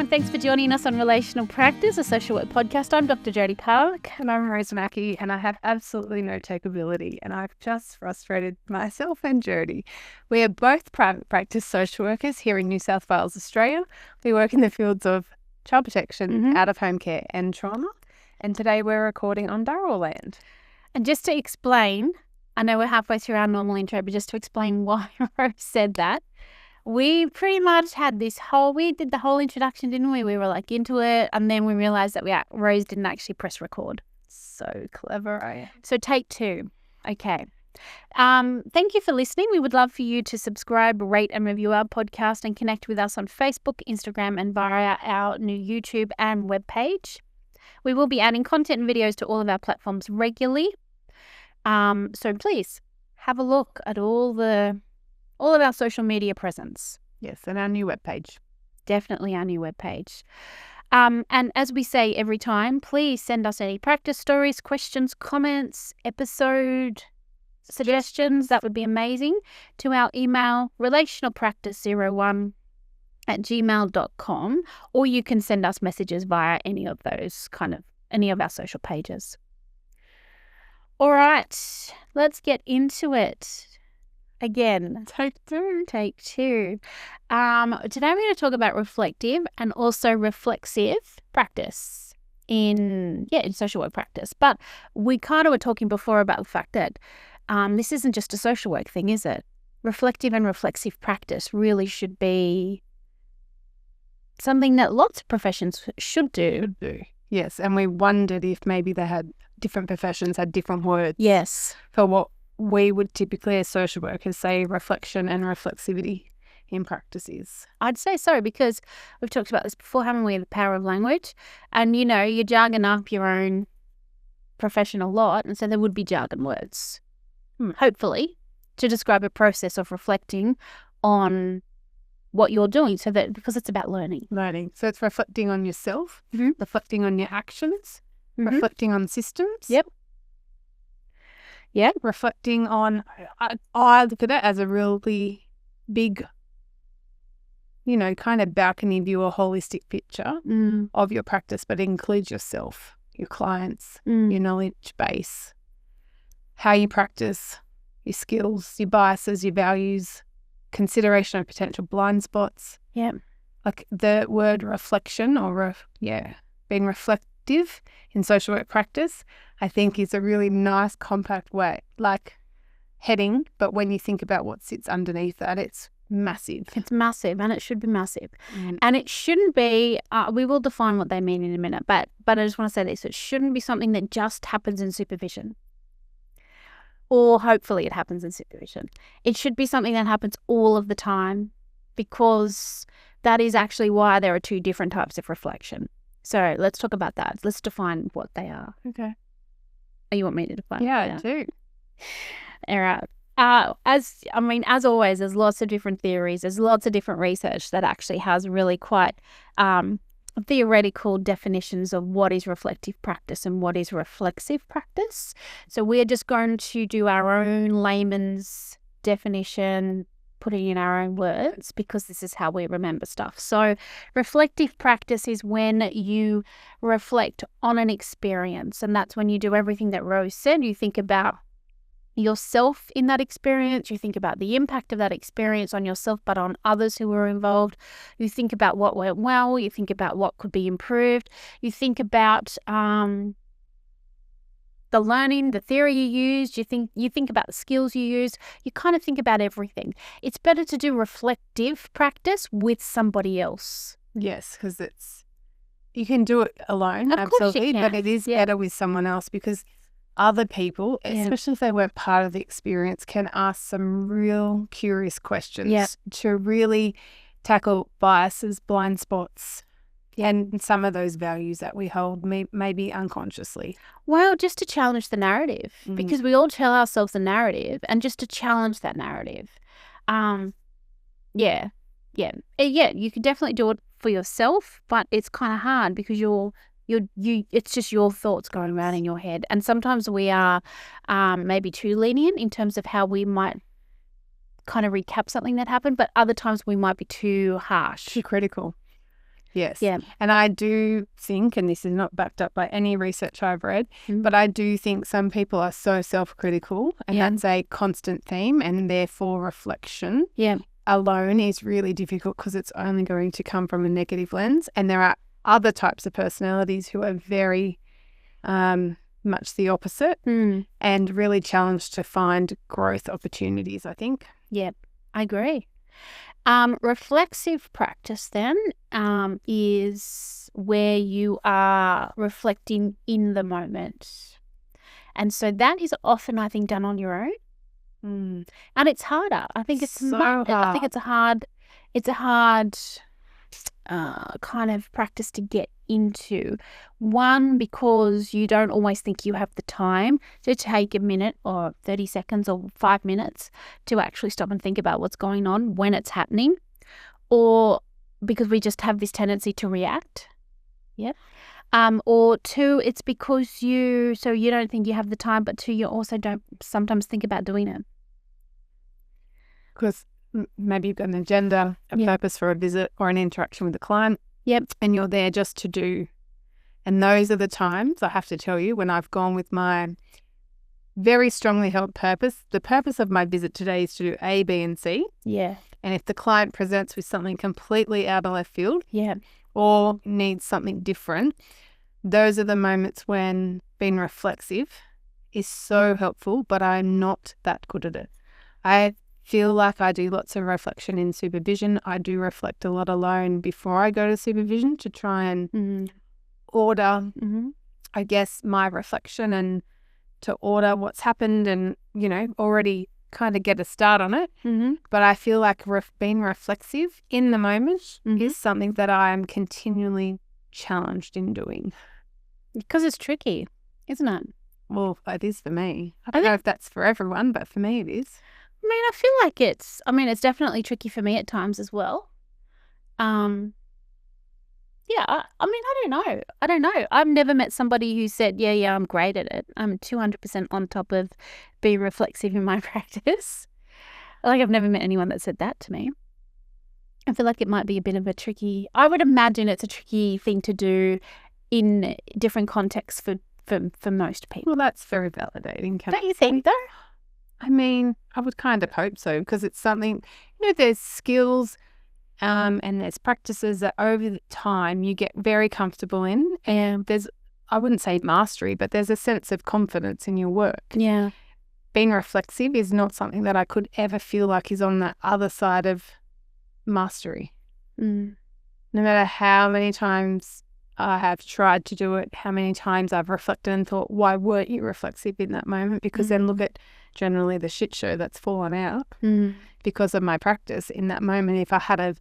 and thanks for joining us on Relational Practice, a social work podcast. I'm Dr. Jodie Park. And I'm Rose Mackey, and I have absolutely no takeability, and I've just frustrated myself and Jodie. We are both private practice social workers here in New South Wales, Australia. We work in the fields of child protection, out-of-home care and trauma, and today we're recording on Darrell land. And just to explain, I know we're halfway through our normal intro, but just to explain why Rose said that, we pretty much had we did the whole introduction, didn't we? We were like into it, and then we realised that Rose didn't actually press record. So clever, I am. So take two. Okay. Thank you for listening. We would love for you to subscribe, rate and review our podcast and connect with us on Facebook, Instagram and via our new YouTube and webpage. We will be adding content and videos to all of our platforms regularly. So please have a look at all of our social media presence. Yes, and our new webpage. Definitely our new webpage. And as we say every time, please send us any practice stories, questions, comments, episode suggestions. That would be amazing. To our email, relationalpractice01@gmail.com, or you can send us messages via any of our social pages. All right, let's get into it. Again, Take two. Today we're going to talk about reflective and also reflexive practice in social work practice. But we kind of were talking before about the fact that this isn't just a social work thing, is it? Reflective and reflexive practice really should be something that lots of professions should do. Yes, and we wondered if maybe different professions had different words. Yes. For what we would typically as social workers say reflection and reflexivity in practices. I'd say so, because we've talked about this before, haven't we? The power of language. And, you jargon up your own profession a lot, and so there would be jargon words, hopefully, to describe a process of reflecting on what you're doing, because it's about learning. So it's reflecting on yourself, reflecting on your actions, reflecting on systems. Yep. Yeah, reflecting on, I look at it as a really big, kind of balcony view, a holistic picture of your practice, but it includes yourself, your clients, your knowledge base, how you practice, your skills, your biases, your values, consideration of potential blind spots. Yeah. Like the word reflection or being reflective in social work practice, I think is a really nice compact way, like heading, but when you think about what sits underneath that, it's massive. It's massive, and it should be massive. And it shouldn't be, we will define what they mean in a minute, but I just want to say this, it shouldn't be something that just happens in supervision. Or hopefully it happens in supervision. It should be something that happens all of the time, because that is actually why there are two different types of reflection. So let's talk about that. Let's define what they are. Okay. Oh, you want me to define? Yeah, I do. All right. As always, there's lots of different theories. There's lots of different research that actually has really quite theoretical definitions of what is reflective practice and what is reflexive practice. So we're just going to do our own layman's definition, putting in our own words, because this is how we remember stuff. So reflective practice is when you reflect on an experience, and that's when you do everything that Rose said. You think about yourself in that experience, you think about the impact of that experience on yourself, but on others who were involved. You think about what went well, you think about what could be improved, you think about the learning, the theory you used, you think about the skills you used, you kind of think about everything. It's better to do reflective practice with somebody else. Yes, because you can do it alone, of absolutely, but it is better with someone else, because other people, especially if they weren't part of the experience, can ask some real curious questions to really tackle biases, blind spots, and some of those values that we hold maybe unconsciously. Well, just to challenge the narrative, because we all tell ourselves a narrative, and just to challenge that narrative. You can definitely do it for yourself, but it's kind of hard because it's just your thoughts going around in your head. And sometimes we are maybe too lenient in terms of how we might kind of recap something that happened, but other times we might be too harsh. Too critical. Yes. Yeah. And I do think, and this is not backed up by any research I've read, Mm. but I do think some people are so self-critical, and Yeah. that's a constant theme, and therefore reflection Yeah. alone is really difficult because it's only going to come from a negative lens. And there are other types of personalities who are very much the opposite and really challenged to find growth opportunities, I think. Yeah, I agree. Reflexive practice then is where you are reflecting in the moment. And so that is often, I think, done on your own. And it's harder. I think it's So hard. I think hard. it's a hard kind of practice to get into. One, because you don't always think you have the time to take a minute or 30 seconds or 5 minutes to actually stop and think about what's going on when it's happening, or because we just have this tendency to react. Yeah. Or two, it's because you don't think you have the time, but two, you also don't sometimes think about doing it. Because maybe you've got an agenda, a purpose for a visit or an interaction with a client. Yep. And you're there just to do. And those are the times, I have to tell you, when I've gone with my very strongly held purpose. The purpose of my visit today is to do A, B, and C. Yeah. And if the client presents with something completely out of left field, Yeah. or needs something different, those are the moments when being reflexive is so helpful, but I'm not that good at it. I feel like I do lots of reflection in supervision. I do reflect a lot alone before I go to supervision to try and order, I guess, my reflection and to order what's happened and, already kind of get a start on it. But I feel like being reflexive in the moment is something that I am continually challenged in doing. Because it's tricky, isn't it? Well, it is for me. I don't know if that's for everyone, but for me it is. I mean, I feel like it's definitely tricky for me at times as well. Yeah, I don't know. I've never met somebody who said, yeah, I'm great at it. I'm 200% on top of being reflexive in my practice. Like, I've never met anyone that said that to me. I feel like it might be a bit of a tricky, I would imagine it's a tricky thing to do in different contexts for most people. Well, that's very validating. Don't you think, though? I mean, I would kind of hope so, because it's something, there's skills and there's practices that over the time you get very comfortable in, and there's, I wouldn't say mastery, but there's a sense of confidence in your work. Yeah. Being reflexive is not something that I could ever feel like is on that other side of mastery. No matter how many times I have tried to do it, how many times I've reflected and thought, why weren't you reflexive in that moment? Because then look at generally the shit show that's fallen out because of my practice in that moment. If I had have,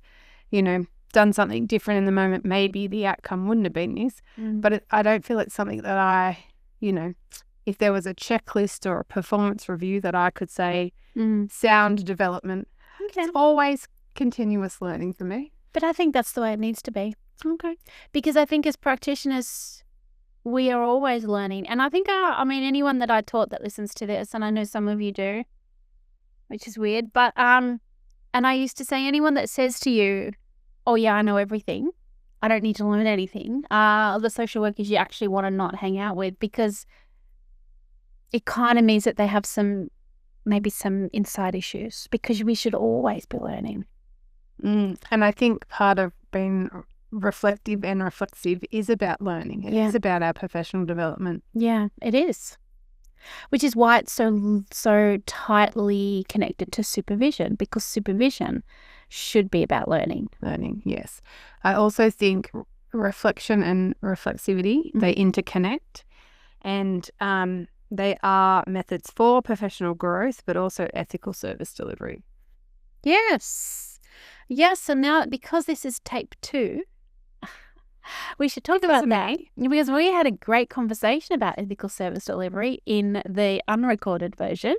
done something different in the moment, maybe the outcome wouldn't have been this. But I don't feel it's something that I, if there was a checklist or a performance review that I could say, sound development, it's always continuous learning for me. But I think that's the way it needs to be. Okay. Because I think as practitioners, we are always learning. And I think, anyone that I taught that listens to this, and I know some of you do, which is weird, but, and I used to say, anyone that says to you, oh yeah, I know everything, I don't need to learn anything, the social workers you actually want to not hang out with, because it kind of means that they have maybe some inside issues, because we should always be learning. And I think part of being reflective and reflexive is about learning. It is about our professional development. Yeah, it is. Which is why it's so tightly connected to supervision, because supervision should be about learning. Learning, yes. I also think reflection and reflexivity, they interconnect, and they are methods for professional growth, but also ethical service delivery. Yes. Yes, and now because this is tape 2, we should talk about that, because we had a great conversation about ethical service delivery in the unrecorded version,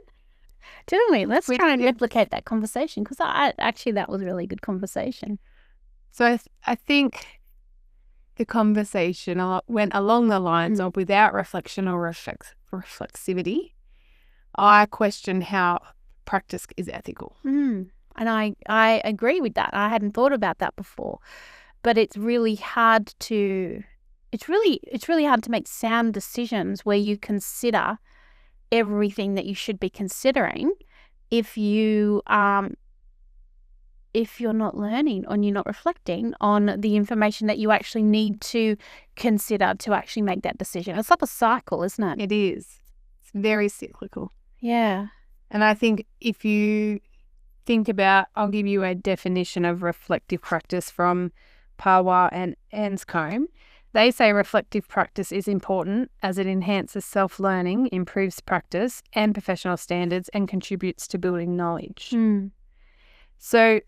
didn't we? Let's try and replicate that conversation, because that was a really good conversation. So I think the conversation went along the lines of, without reflection or reflexivity, I question how practice is ethical. And I agree with that. I hadn't thought about that before. but it's really hard to make sound decisions where you consider everything that you should be considering if you're not learning and you're not reflecting on the information that you actually need to consider to actually make that decision. It's like a cycle, isn't it? It is. It's very cyclical. Yeah. And I think if you think about, I'll give you a definition of reflective practice from Parwa and Anscombe. They say reflective practice is important as it enhances self-learning, improves practice and professional standards, and contributes to building knowledge. So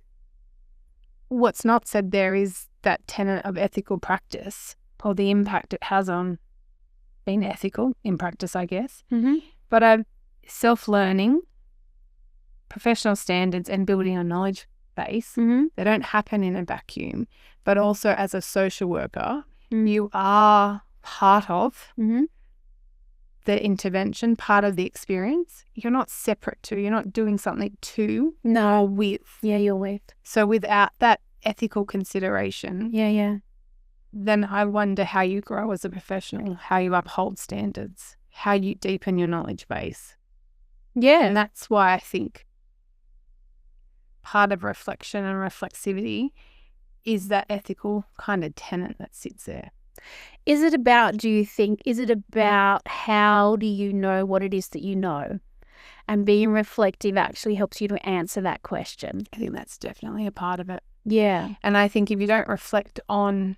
what's not said there is that tenet of ethical practice, or the impact it has on being ethical in practice, I guess. But self-learning, professional standards, and building a knowledge base, they don't happen in a vacuum. But also as a social worker, you are part of the intervention, part of the experience. You're not separate to, you're not doing something to. No. With. Yeah, you're with. So without that ethical consideration, then I wonder how you grow as a professional, how you uphold standards, how you deepen your knowledge base. Yeah. And that's why I think part of reflection and reflexivity is that ethical kind of tenet that sits there. Is it about how do you know what it is that you know? And being reflective actually helps you to answer that question. I think that's definitely a part of it. Yeah. And I think if you don't reflect on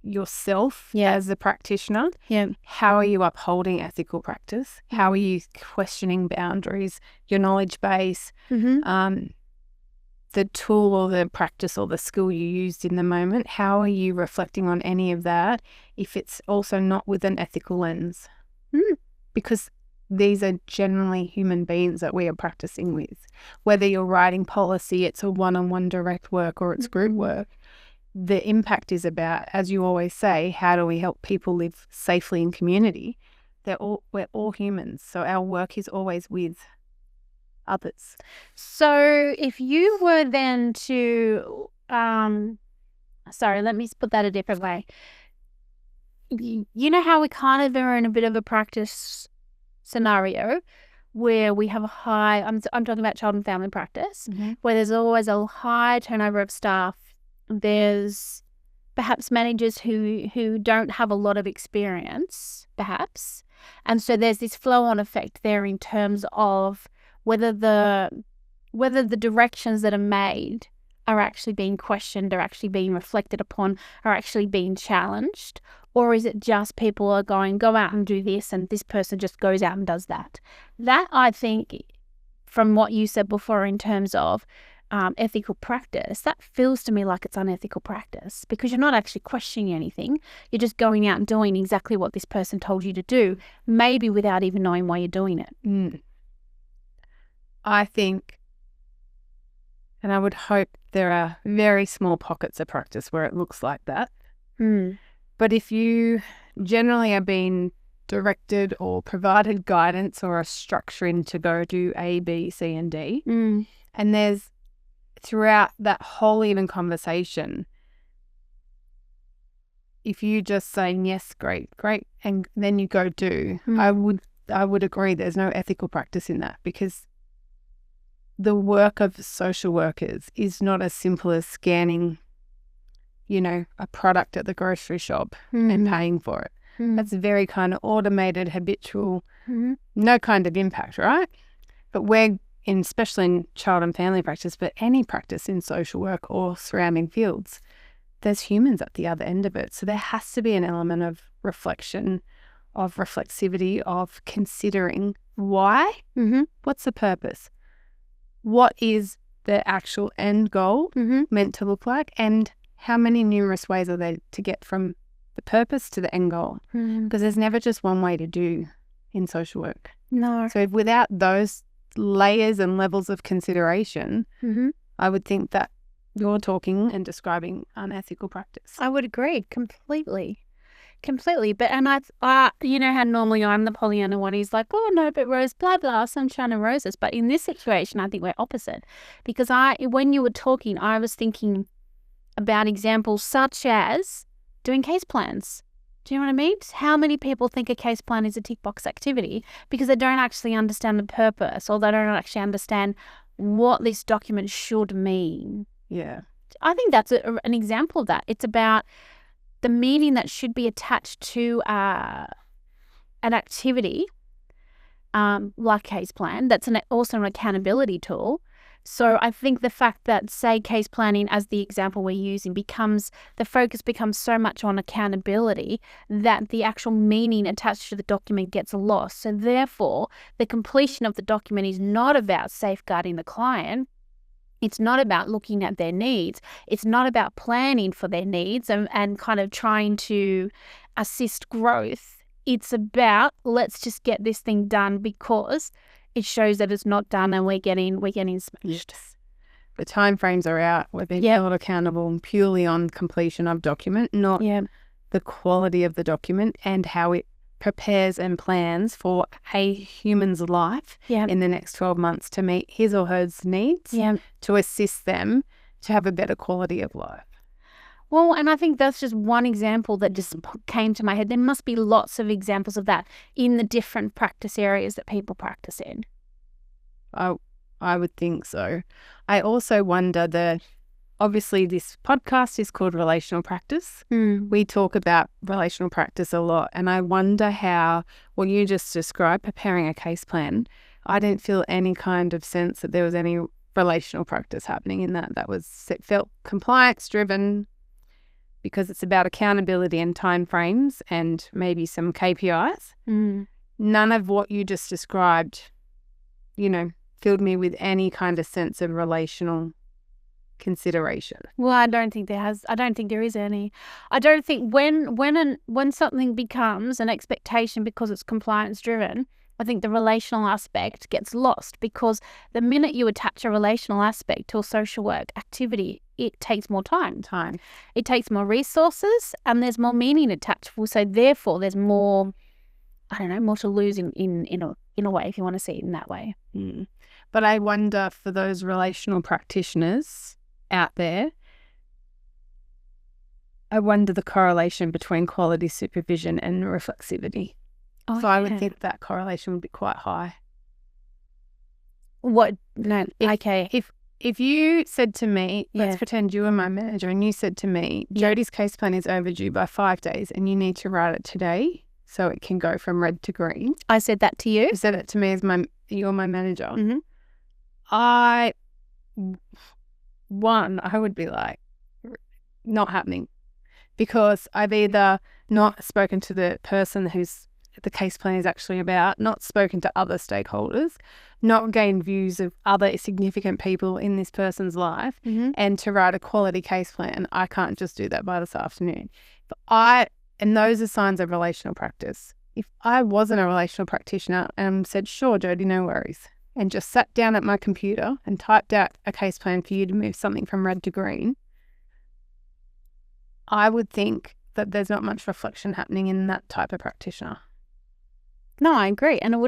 yourself as a practitioner, how are you upholding ethical practice? How are you questioning boundaries, your knowledge base, the tool or the practice or the skill you used in the moment? How are you reflecting on any of that if it's also not with an ethical lens? Because these are generally human beings that we are practicing with. Whether you're writing policy, it's a one-on-one direct work, or it's group work. The impact is about, as you always say, how do we help people live safely in community? We're all humans, so our work is always with others. So if you were then to, let me put that a different way. You know how we kind of are in a bit of a practice scenario where we have a high, I'm talking about child and family practice, where there's always a high turnover of staff. There's perhaps managers who don't have a lot of experience, perhaps. And so there's this flow-on effect there in terms of whether the directions that are made are actually being questioned, are actually being reflected upon, are actually being challenged, or is it just people are going, go out and do this, and this person just goes out and does that? That, I think, from what you said before in terms of ethical practice, that feels to me like it's unethical practice, because you're not actually questioning anything. You're just going out and doing exactly what this person told you to do, maybe without even knowing why you're doing it. I think, and I would hope there are very small pockets of practice where it looks like that. But if you generally are being directed or provided guidance or a structure to go do A, B, C, and D, and there's throughout that whole even conversation, if you just saying yes, great, and then you go do, I would agree there's no ethical practice in that, because the work of social workers is not as simple as scanning, a product at the grocery shop and paying for it. That's very kind of automated, habitual, no kind of impact, right? But especially in child and family practice, but any practice in social work or surrounding fields, there's humans at the other end of it. So there has to be an element of reflection, of reflexivity, of considering why, what's the purpose, what is the actual end goal meant to look like, and how many numerous ways are there to get from the purpose to the end goal? Because there's never just one way to do in social work. No. So without those layers and levels of consideration, I would think that you're talking and describing unethical practice. I would agree completely. But I you know how normally I'm the Pollyanna one. He's like, oh no, but Rose, blah blah, sunshine and roses. But in this situation, I think we're opposite, because when you were talking, I was thinking about examples such as doing case plans. Do you know what I mean? How many people think a case plan is a tick box activity because they don't actually understand the purpose, or they don't actually understand what this document should mean? Yeah. I think that's an example of that. It's about the meaning that should be attached to an activity, like case plan. That's also an accountability tool. So I think the fact that, say, case planning as the example we're using the focus becomes so much on accountability that the actual meaning attached to the document gets lost. So therefore, the completion of the document is not about safeguarding the client. It's not about looking at their needs. It's not about planning for their needs and kind of trying to assist growth. It's about, let's just get this thing done because it shows that it's not done and we're getting smashed. Yes. The timeframes are out. We're being held accountable purely on completion of document, not the quality of the document and how it prepares and plans for a human's life in the next 12 months to meet his or her needs, to assist them to have a better quality of life. Well, and I think that's just one example that just came to my head. There must be lots of examples of that in the different practice areas that people practice in. I would think so. I also wonder obviously this podcast is called Relational Practice. We talk about relational practice a lot, and I wonder how, what you just described, preparing a case plan, I didn't feel any kind of sense that there was any relational practice happening in that. It felt compliance driven, because it's about accountability and timeframes and maybe some KPIs. None of what you just described, filled me with any kind of sense of relational consideration. Well, I don't think there is any. I don't think when something becomes an expectation because it's compliance driven, I think the relational aspect gets lost, because the minute you attach a relational aspect to a social work activity, it takes more time. It takes more resources, and there's more meaning attached. So therefore, there's more, more to lose in a way, if you want to see it in that way. But I wonder, for those relational practitioners out there, I wonder the correlation between quality supervision and reflexivity. I would think that correlation would be quite high. What? No. Okay. If you said to me, let's pretend you were my manager, and you said to me, Jodie's case plan is overdue by 5 days and you need to write it today so it can go from red to green. I said that to you? You said it to me as you're my manager. I would be like, not happening, because I've either not spoken to the person who's the case plan is actually about, not spoken to other stakeholders, not gained views of other significant people in this person's life, and to write a quality case plan, I can't just do that by this afternoon. And those are signs of relational practice. If I wasn't a relational practitioner and said, sure, Jodie, no worries, and just sat down at my computer and typed out a case plan for you to move something from red to green, I would think that there's not much reflection happening in that type of practitioner. No, I agree. And it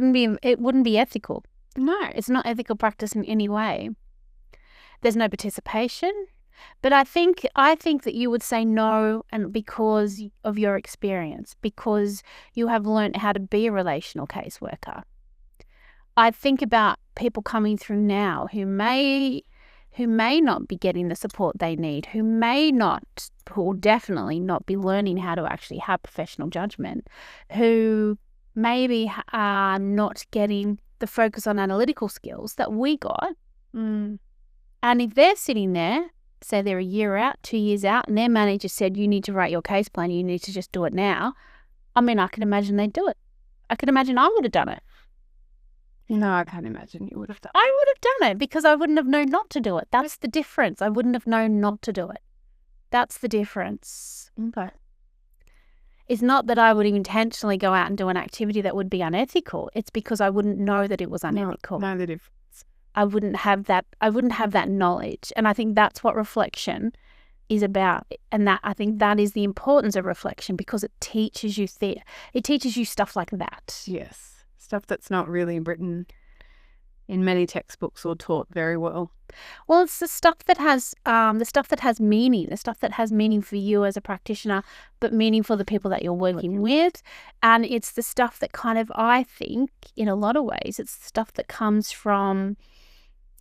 wouldn't be ethical. No. It's not ethical practice in any way. There's no participation. But I think that you would say no, and because of your experience, because you have learned how to be a relational caseworker. I think about people coming through now who may not be getting the support they need, who will definitely not be learning how to actually have professional judgment, who maybe are not getting the focus on analytical skills that we got. And if they're sitting there, say they're a year out, 2 years out, and their manager said, you need to write your case plan, you need to just do it now, I can imagine they'd do it. I can imagine I would have done it. No, I can't imagine you would have done it. I would have done it because I wouldn't have known not to do it. That's the difference. I wouldn't have known not to do it. That's the difference. Okay. It's not that I would intentionally go out and do an activity that would be unethical. It's because I wouldn't know that it was unethical. No, the difference. I wouldn't have that knowledge. And I think that's what reflection is about. And that, I think that is the importance of reflection, because it teaches you stuff like that. Yes. Stuff that's not really written in many textbooks or taught very well. Well, it's the stuff that has meaning, the stuff that has meaning for you as a practitioner, but meaning for the people that you're working with. And it's the stuff that kind of, I think, in a lot of ways, it's the stuff that comes from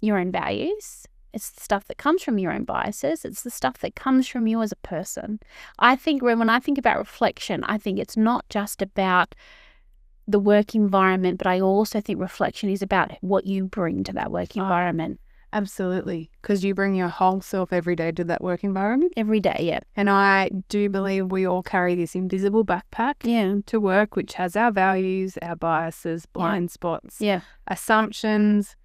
your own values. It's the stuff that comes from your own biases. It's the stuff that comes from you as a person. I think when I think about reflection, I think it's not just about the work environment, but I also think reflection is about what you bring to that work environment. Absolutely, because you bring your whole self every day to that work environment. Every day, yeah. And I do believe we all carry this invisible backpack to work, which has our values, our biases, blind spots, assumptions,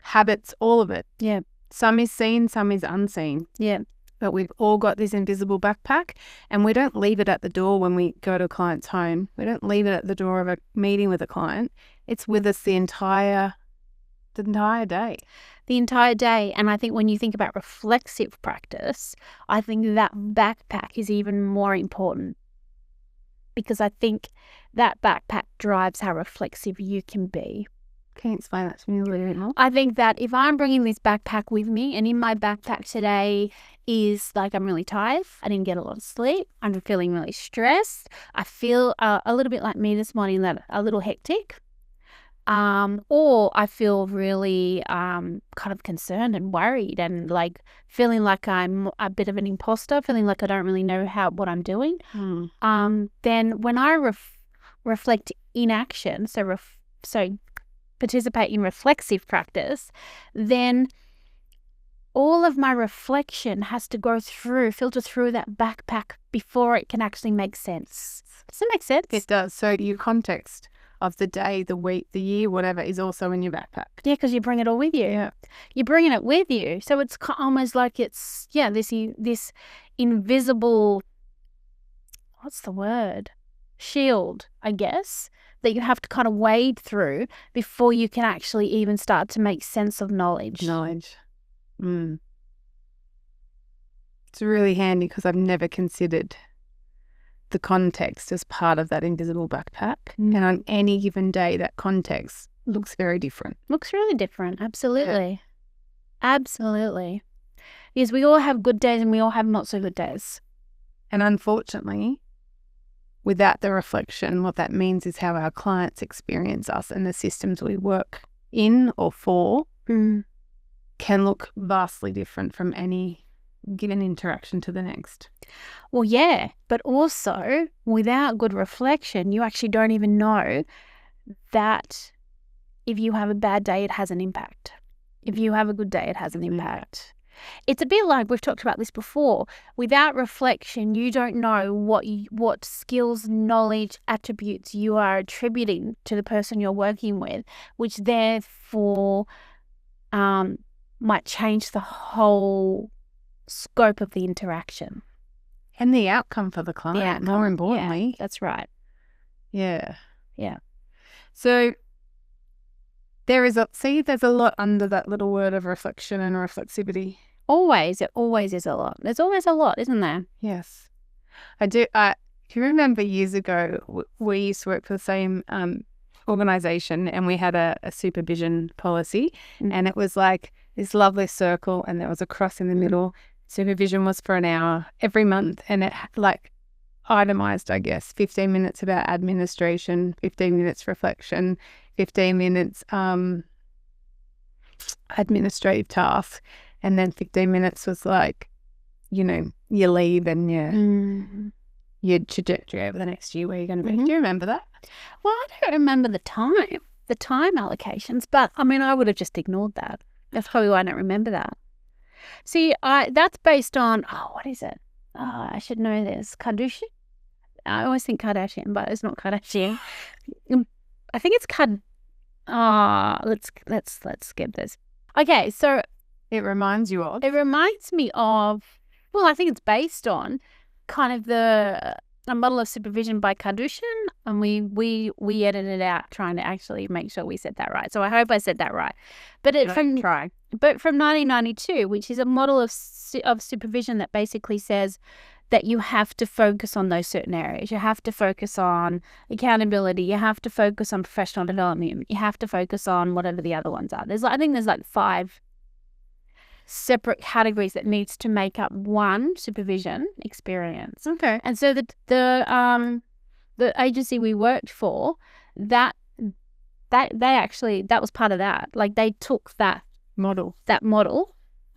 habits, all of it. Yeah. Some is seen, some is unseen. Yeah. But we've all got this invisible backpack, and we don't leave it at the door when we go to a client's home. We don't leave it at the door of a meeting with a client. It's with us the entire day. The entire day. And I think when you think about reflexive practice, I think that backpack is even more important, because I think that backpack drives how reflexive you can be. Can you explain that to me a little bit more? I think that if I'm bringing this backpack with me, and in my backpack today is like, I'm really tired, I didn't get a lot of sleep, I'm feeling really stressed, I feel a little bit like me this morning, that a little hectic, or I feel really kind of concerned and worried, and like feeling like I'm a bit of an imposter, feeling like I don't really know what I'm doing. Then when I reflect in action, so participate in reflexive practice, then all of my reflection has to filter through that backpack before it can actually make sense. Does it make sense? It does. So your context of the day, the week, the year, whatever, is also in your backpack. Yeah, because you bring it all with you. Yeah. You're bringing it with you. So it's almost like it's, this invisible, what's the word? Shield, I guess, that you have to kind of wade through before you can actually even start to make sense of knowledge. It's really handy, because I've never considered the context as part of that invisible backpack. And on any given day, that context looks very different. Looks really different. Absolutely. Yeah. Absolutely. Because we all have good days and we all have not so good days. And unfortunately, without the reflection, what that means is how our clients experience us and the systems we work in or for can look vastly different from any given interaction to the next. Well, yeah, but also without good reflection, you actually don't even know that if you have a bad day, it has an impact. If you have a good day, it has an impact. It's a bit like, we've talked about this before, without reflection, you don't know what skills, knowledge, attributes you are attributing to the person you're working with, which therefore might change the whole scope of the interaction. And the outcome for the client, more importantly. Yeah, that's right. Yeah. Yeah. So there's a lot under that little word of reflection and reflexivity. It always is a lot. There's always a lot, isn't there? Yes. I do. Do you remember years ago, we used to work for the same organisation, and we had a supervision policy, and it was like this lovely circle, and there was a cross in the middle. Supervision was for an hour every month, and it like itemised, I guess, 15 minutes about administration, 15 minutes reflection, 15 minutes administrative tasks, and then 15 minutes was like, your leave and your trajectory over the next year, where you're going to be. Do you remember that? Well, I don't remember the time allocations, but I mean, I would have just ignored that. That's probably why I don't remember that. See, that's based on, what is it? I should know this. Kardashian? I always think Kardashian, but it's not Kardashian. I think it's let's skip this. Okay, so it reminds you of? It reminds me of, well, I think it's based on kind of a model of supervision by Kardashian, and we edited it out trying to actually make sure we said that right. So I hope I said that right. But from 1992, which is a model of supervision that basically says that you have to focus on those certain areas. You have to focus on accountability. You have to focus on professional development. You have to focus on whatever the other ones are. I think there's like 5 separate categories that needs to make up one supervision experience. Okay. And so the agency we worked for, that was part of that. Like they took that model,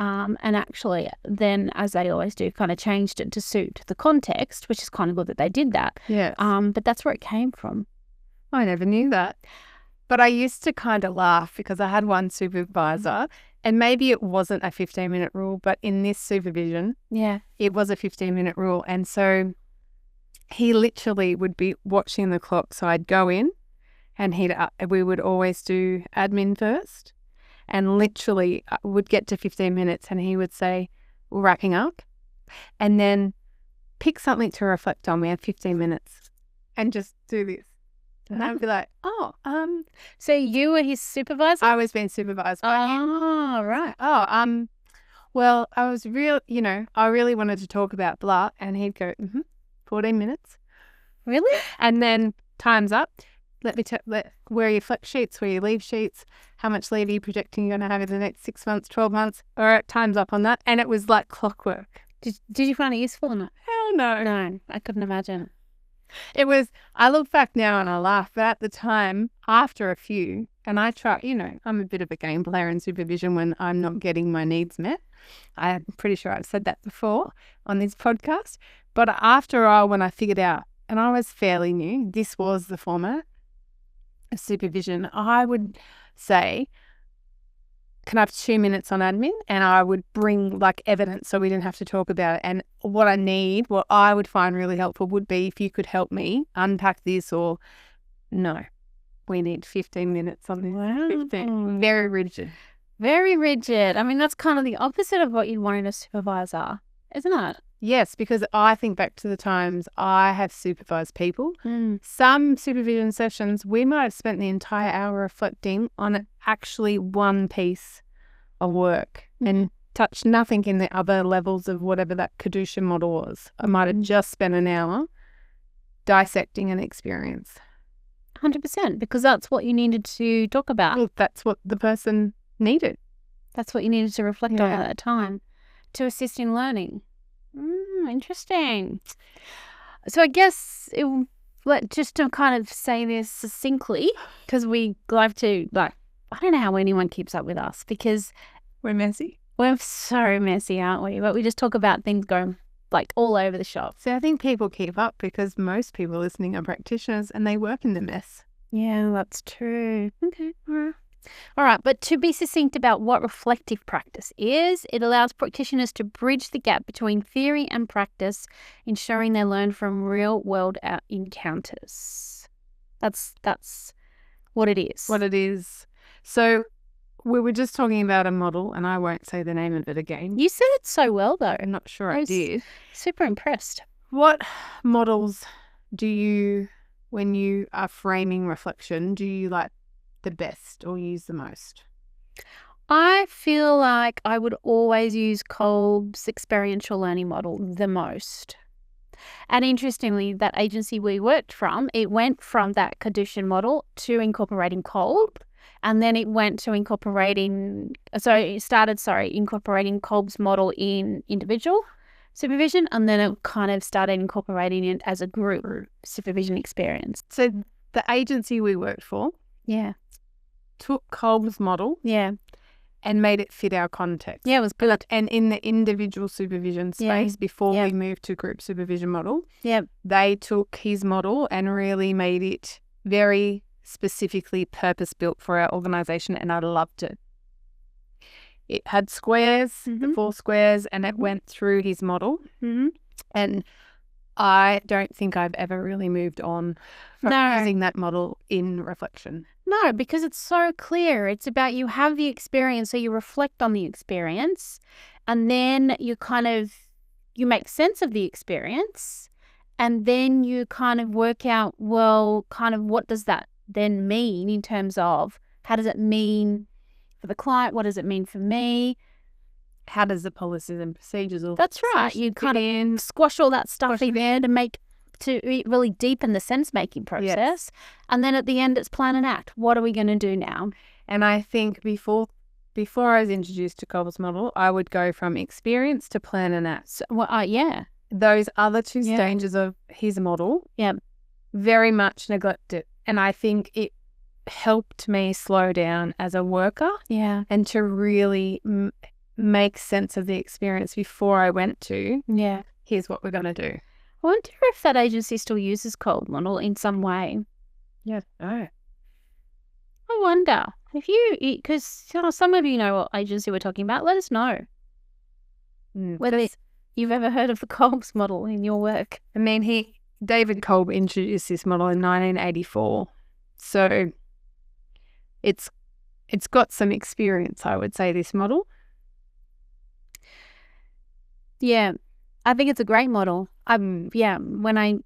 and actually then, as they always do, kind of changed it to suit the context, which is kind of good that they did that. Yeah. But that's where it came from. I never knew that. But I used to kind of laugh because I had one supervisor, and maybe it wasn't a 15-minute rule, but in this supervision, it was a 15-minute rule. And so he literally would be watching the clock. So I'd go in and we would always do admin first, and literally would get to 15 minutes and he would say, "We're wrapping up," and then pick something to reflect on. We have 15 minutes and just do this. And I'd be like, "Oh, so you were his supervisor?" I was being supervised by him. Oh, right. Oh, well, I really wanted to talk about blah, and he'd go, 14 minutes. Really? And then time's up. Where are your flex sheets? Where are your leave sheets? How much leave are you projecting you're going to have in the next 6 months, 12 months? All right, time's up on that. And it was like clockwork. Did you find it useful or not? Hell no. No, I couldn't imagine. It was, I look back now and I laugh, but at the time, after a few, and I try, I'm a bit of a game player in supervision when I'm not getting my needs met. I'm pretty sure I've said that before on this podcast. But after a while, when I figured out, and I was fairly new, this was the format of supervision, I would say, "Can I have 2 minutes on admin?" And I would bring like evidence so we didn't have to talk about it. And what I would find really helpful would be if you could help me unpack this, or no, we need 15 minutes on this. Wow. 15. Very rigid. Very rigid. I mean, that's kind of the opposite of what you'd want in a supervisor, isn't it? Yes, because I think back to the times I have supervised people. Some supervision sessions, we might have spent the entire hour reflecting on actually one piece of work and touched nothing in the other levels of whatever that Kadusha model was. I might have just spent an hour dissecting an experience. 100%, because that's what you needed to talk about. Well, that's what the person needed. That's what you needed to reflect on at that time to assist in learning. Interesting. So I guess just to kind of say this succinctly, because we like to, I don't know how anyone keeps up with us, because we're messy. We're so messy, aren't we? But we just talk about things going all over the shop. So I think people keep up because most people listening are practitioners and they work in the mess. Yeah, that's true. Okay. All right, but to be succinct about what reflective practice is, it allows practitioners to bridge the gap between theory and practice, ensuring they learn from real-world encounters. That's what it is. What it is. So we were just talking about a model, and I won't say the name of it again. You said it so well, though. I'm not sure I did. Super impressed. What models do you, when you are framing reflection, do you like the best or use the most? I feel like I would always use Kolb's experiential learning model the most. And interestingly, that agency we worked from, it went from that Kadusha model to incorporating Kolb, and then it went to incorporating Kolb's model in individual supervision, and then it kind of started incorporating it as a group supervision experience. So the agency we worked for took Kolb's model and made it fit our context. Yeah, it was good. And in the individual supervision space, before we moved to group supervision model, they took his model and really made it very specifically purpose-built for our organisation, and I loved it. It had squares, the 4 squares, and it went through his model. And I don't think I've ever really moved on from using that model in reflection. No, because it's so clear. It's about you have the experience, so you reflect on the experience, and then you make sense of the experience, and then you kind of work out, what does that then mean in terms of how does it mean for the client? What does it mean for me? how does the policies and procedures all That's right. You kind of squash all that stuff in there to really deepen the sense-making process. Yes. And then at the end, it's plan and act. What are we going to do now? And I think before I was introduced to Kolb's model, I would go from experience to plan and act. So, yeah. Those other two stages of his model, very much neglected. And I think it helped me slow down as a worker, and to really make sense of the experience before I went to, here's what we're going to do. I wonder if that agency still uses Kolb model in some way. Yeah. Oh. I wonder if because some of you know what agency we're talking about. Let us know whether you've ever heard of the Kolb's model in your work. I mean, David Kolb introduced this model in 1984, so it's got some experience, I would say, this model. Yeah, I think it's a great model. When I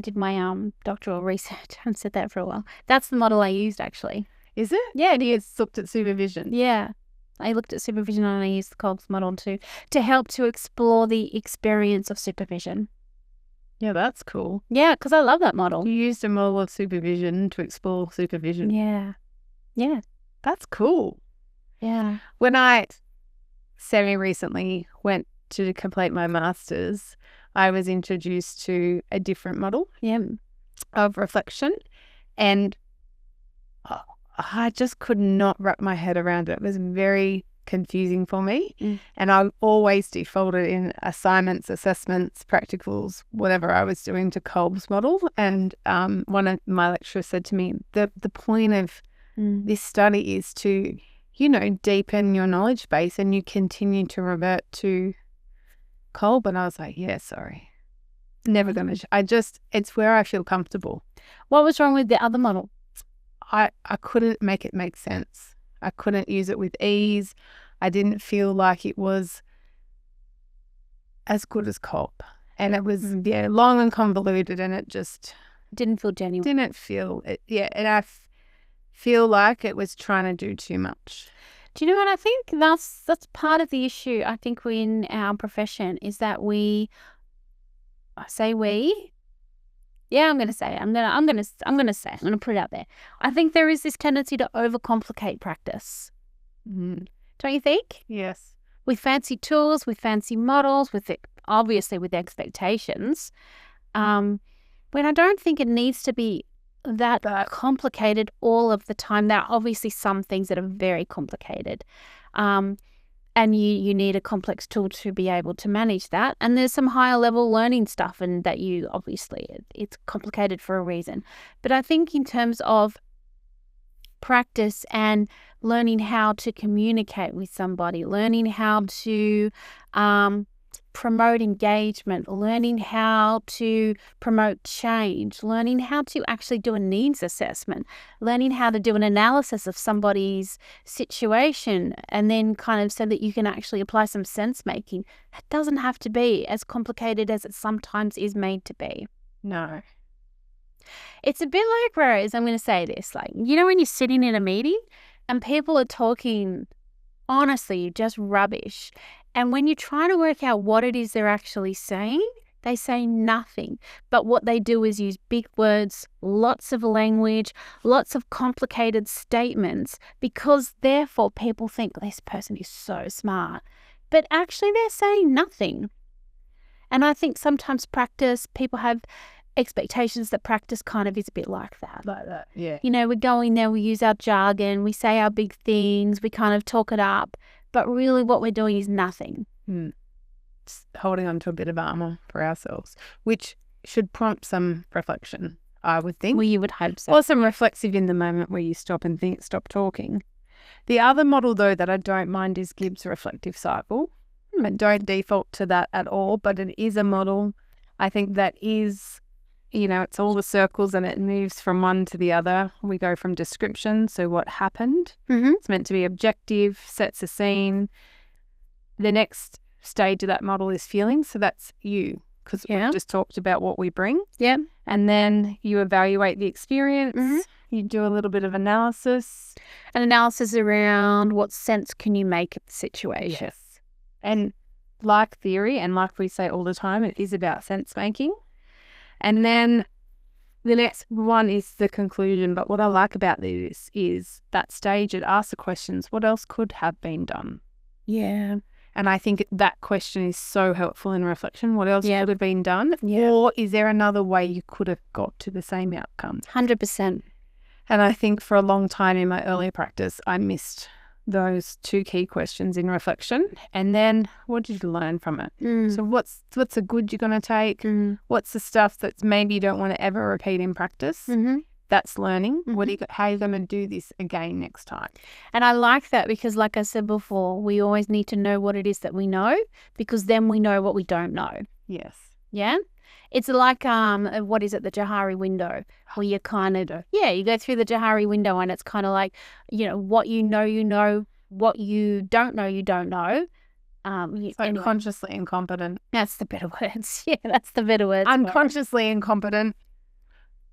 did my doctoral research, I haven't said that for a while. That's the model I used, actually. Is it? Yeah, it is. Looked at supervision. Yeah, I looked at supervision and I used the Kolb's model to help to explore the experience of supervision. Yeah, that's cool. Yeah, because I love that model. You used a model of supervision to explore supervision. Yeah. Yeah. That's cool. Yeah. When I semi-recently went to complete my master's, I was introduced to a different model of reflection, and I just could not wrap my head around it. It was very confusing for me, and I always defaulted in assignments, assessments, practicals, whatever I was doing, to Kolb's model. And one of my lecturers said to me, the point of this study is to, deepen your knowledge base, and you continue to revert to Kolb. And I was like, sorry, never gonna. It's where I feel comfortable. What was wrong with the other model? I couldn't make it make sense. I couldn't use it with ease. I didn't feel like it was as good as Kolb. And it was, long and convoluted, and it just didn't feel genuine. Didn't feel it. Yeah. And I feel like it was trying to do too much. Do you know what I think? That's part of the issue, I think, in our profession, is that I'm going to say it. I'm going to put it out there. I think there is this tendency to overcomplicate practice. Don't you think? Yes. With fancy tools, with fancy models, obviously with expectations. When I don't think it needs to be that complicated all of the time. There are obviously some things that are very complicated. And you need a complex tool to be able to manage that. And there's some higher level learning stuff, and that it's complicated for a reason. But I think in terms of practice and learning how to communicate with somebody, learning how to promote engagement, learning how to promote change, learning how to actually do a needs assessment, learning how to do an analysis of somebody's situation, and then kind of so that you can actually apply some sense making. It doesn't have to be as complicated as it sometimes is made to be. No. It's a bit like, Rose, I'm going to say this, when you're sitting in a meeting and people are talking, honestly, just rubbish. And when you're trying to work out what it is they're actually saying, they say nothing. But what they do is use big words, lots of language, lots of complicated statements, because therefore people think this person is so smart. But actually they're saying nothing. And I think sometimes people have expectations that practice kind of is a bit like that. Like that, yeah. We go in there, we use our jargon, we say our big things, we kind of talk it up. But really what we're doing is nothing. Just holding on to a bit of armour for ourselves, which should prompt some reflection, I would think. Well, you would hope so. Or some reflexive in the moment where you stop and think, stop talking. The other model, though, that I don't mind is Gibbs' reflective cycle. I don't default to that at all, but it is a model, I think, that is, it's all the circles and it moves from one to the other. We go from description, so what happened. It's meant to be objective, sets a scene. The next stage of that model is feeling, so that's you, because we've just talked about what we bring. Yeah. And then you evaluate the experience. You do a little bit of analysis. An analysis around what sense can you make of the situation. Yes. And like theory, and like we say all the time, it is about sense making. And then the next one is the conclusion. But what I like about this is that stage it asks the questions, what else could have been done? Yeah. And I think that question is so helpful in reflection. What else Yeah. could have been done? Yeah. Or is there another way you could have got to the same outcome? 100%. And I think for a long time in my earlier practice, I missed those two key questions in reflection. And then what did you learn from it? So what's the good you're going to take? What's the stuff that maybe you don't want to ever repeat in practice? That's learning. How are you going to do this again next time? And I like that because, like I said before, we always need to know what it is that we know, because then we know what we don't know. Yes. Yeah. It's like what is it, the Johari window, where you kind of you go through the Johari window, and it's kind of like, what you know, what you don't know, you don't know. Unconsciously incompetent. That's the better words. Yeah, that's the better words. Unconsciously incompetent.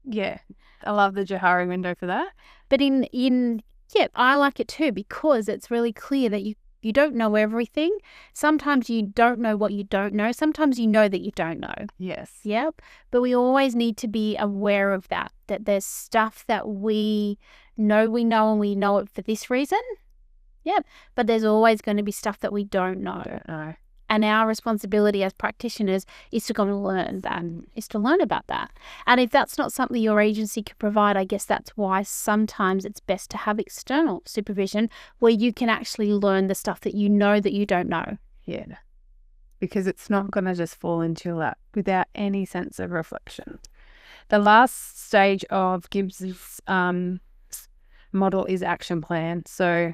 Yeah, I love the Johari window for that. But I like it too, because it's really clear that you don't know everything. Sometimes you don't know what you don't know. Sometimes you know that you don't know. Yes. Yep. But we always need to be aware of that there's stuff that we know, and we know it for this reason. Yep. But there's always going to be stuff that we don't know. And our responsibility as practitioners is to go and learn that, is to learn about that. And if that's not something your agency can provide, I guess that's why sometimes it's best to have external supervision where you can actually learn the stuff that you know that you don't know. Yeah. Because it's not going to just fall into your lap without any sense of reflection. The last stage of Gibbs's model is action plan. So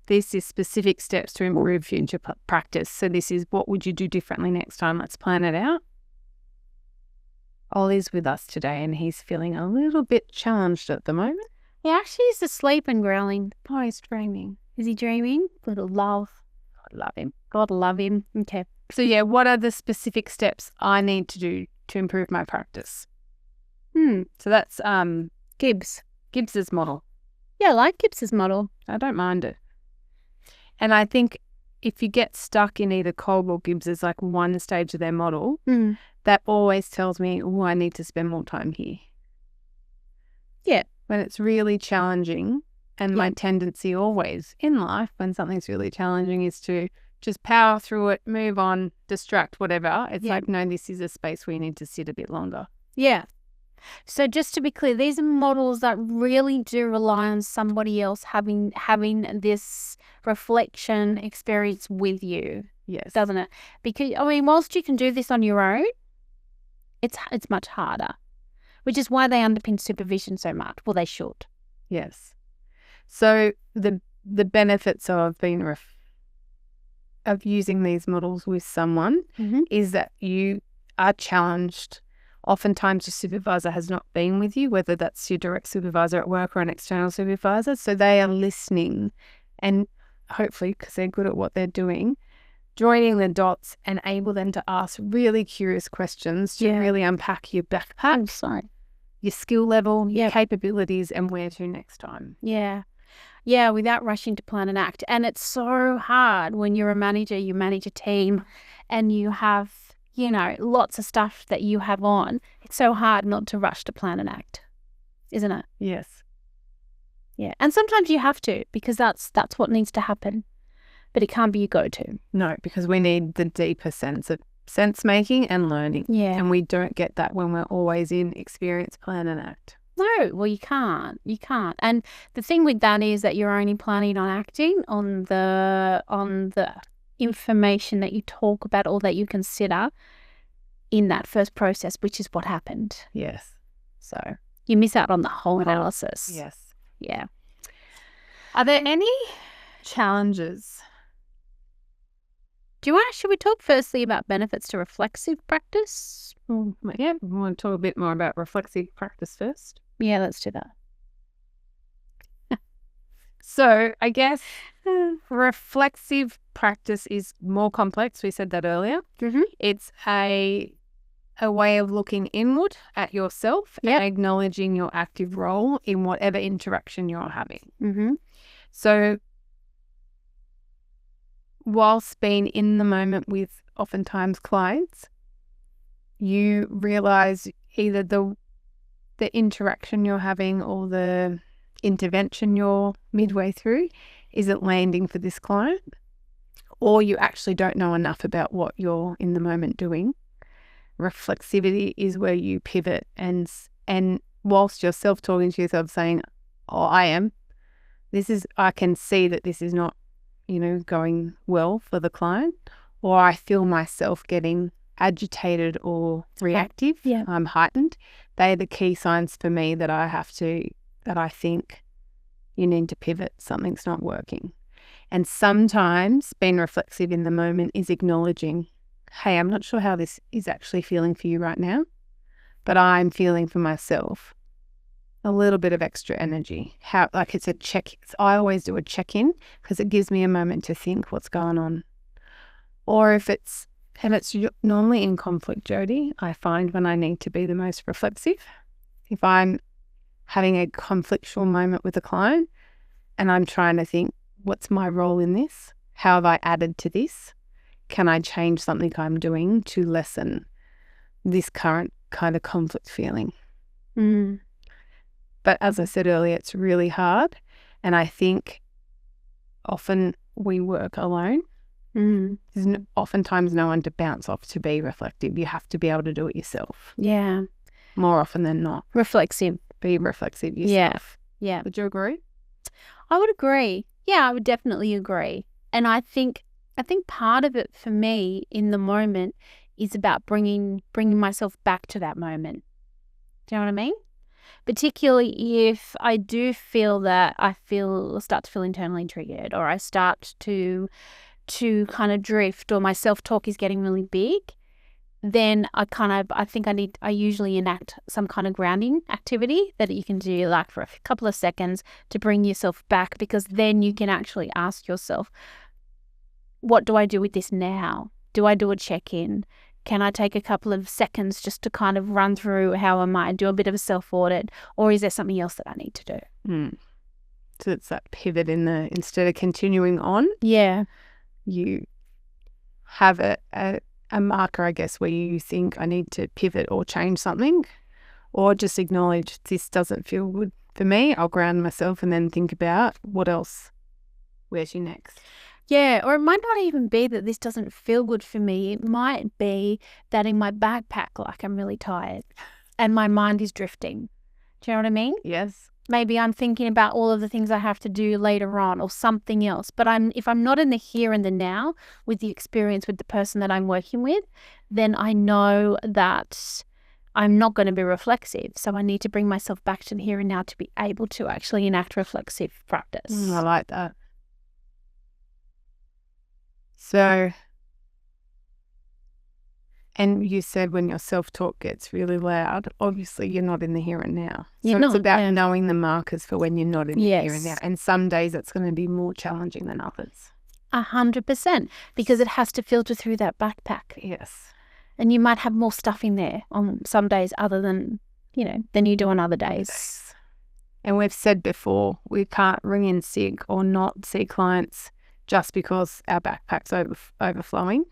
this is specific steps to improve future practice. So this is, what would you do differently next time? Let's plan it out. Ollie's with us today, and he's feeling a little bit challenged at the moment. He actually is asleep and growling. Oh, he's dreaming. Is he dreaming? Little love. God love him. God love him. Okay. So yeah, what are the specific steps I need to do to improve my practice? So that's Gibbs's model. Yeah, I like Gibbs's model. I don't mind it. And I think if you get stuck in either Kolb or Gibbs's, like one stage of their model, that always tells me, oh, I need to spend more time here. Yeah. When it's really challenging, and my tendency always in life when something's really challenging is to just power through it, move on, distract, whatever. It's like, no, this is a space where you need to sit a bit longer. Yeah. So just to be clear, these are models that really do rely on somebody else having this reflection experience with you. Yes. Doesn't it? Because, whilst you can do this on your own, it's much harder, which is why they underpin supervision so much. Well, they should. Yes. So the benefits of of using these models with someone is that you are challenged. Oftentimes your supervisor has not been with you, whether that's your direct supervisor at work or an external supervisor. So they are listening, and hopefully, because they're good at what they're doing, joining the dots and able then to ask really curious questions to really unpack your backpack, your skill level, your capabilities, and where to next time. Yeah. Yeah, without rushing to plan and act. And it's so hard when you're a manager, you manage a team, and you have lots of stuff that you have on. It's so hard not to rush to plan and act, isn't it? Yes. Yeah. And sometimes you have to, because that's what needs to happen. But it can't be your go-to. No, because we need the deeper sense of sense making and learning. Yeah. And we don't get that when we're always in experience, plan and act. No, well, you can't. You can't. And the thing with that is that you're only planning on acting on the information that you talk about or that you consider in that first process, which is what happened. Yes. So you miss out on the whole analysis. Yes. Yeah. Are there any challenges? Should we talk firstly about benefits to reflexive practice? Yeah, we want to talk a bit more about reflexive practice first. Yeah, let's do that. So I guess reflexive practice is more complex. We said that earlier. It's a way of looking inward at yourself and acknowledging your active role in whatever interaction you're having. So whilst being in the moment with oftentimes clients, you realize either the interaction you're having or the intervention you're midway through isn't landing for this client, or you actually don't know enough about what you're in the moment doing. Reflexivity is where you pivot and whilst you're self-talking to yourself saying, oh, I can see that this is not, going well for the client, or I feel myself getting agitated or reactive, I'm heightened. They're the key signs for me that I think you need to pivot. Something's not working. And sometimes being reflexive in the moment is acknowledging, hey, I'm not sure how this is actually feeling for you right now, but I'm feeling for myself a little bit of extra energy. It's a check. I always do a check-in because it gives me a moment to think what's going on. Or if it's normally in conflict, Jodie, I find when I need to be the most reflexive, if I'm having a conflictual moment with a client and I'm trying to think, what's my role in this? How have I added to this? Can I change something I'm doing to lessen this current kind of conflict feeling? But as I said earlier, it's really hard. And I think often we work alone. There's oftentimes no one to bounce off to be reflective. You have to be able to do it yourself. Yeah. More often than not. Reflexive. Be reflexive yourself. Yeah. Would you agree? I would agree. Yeah, I would definitely agree. And I think part of it for me in the moment is about bringing myself back to that moment. Do you know what I mean? Particularly if I do feel that start to feel internally triggered, or I start to kind of drift, or my self-talk is getting really big, then I usually enact some kind of grounding activity that you can do like for a couple of seconds to bring yourself back, because then you can actually ask yourself, what do I do with this now? Do I do a check-in? Can I take a couple of seconds just to kind of run through how am I, do a bit of a self-audit, or is there something else that I need to do? So it's that pivot instead of continuing on. Yeah. You have a marker, I guess, where you think I need to pivot or change something, or just acknowledge this doesn't feel good for me. I'll ground myself and then think about what else. Where's you next? Yeah, or it might not even be that this doesn't feel good for me. It might be that in my backpack, like I'm really tired and my mind is drifting. Do you know what I mean? Yes. Maybe I'm thinking about all of the things I have to do later on or something else. But if I'm not in the here and the now with the experience with the person that I'm working with, then I know that I'm not going to be reflexive. So I need to bring myself back to the here and now to be able to actually enact reflexive practice. I like that. So, and you said when your self-talk gets really loud, obviously you're not in the here and now. So it's about knowing the markers for when you're not in the here and now. And some days it's going to be more challenging than others. 100%, because it has to filter through that backpack. Yes. And you might have more stuff in there on some days other than you do on other days. And we've said before, we can't ring in sick or not see clients just because our backpack's overflowing.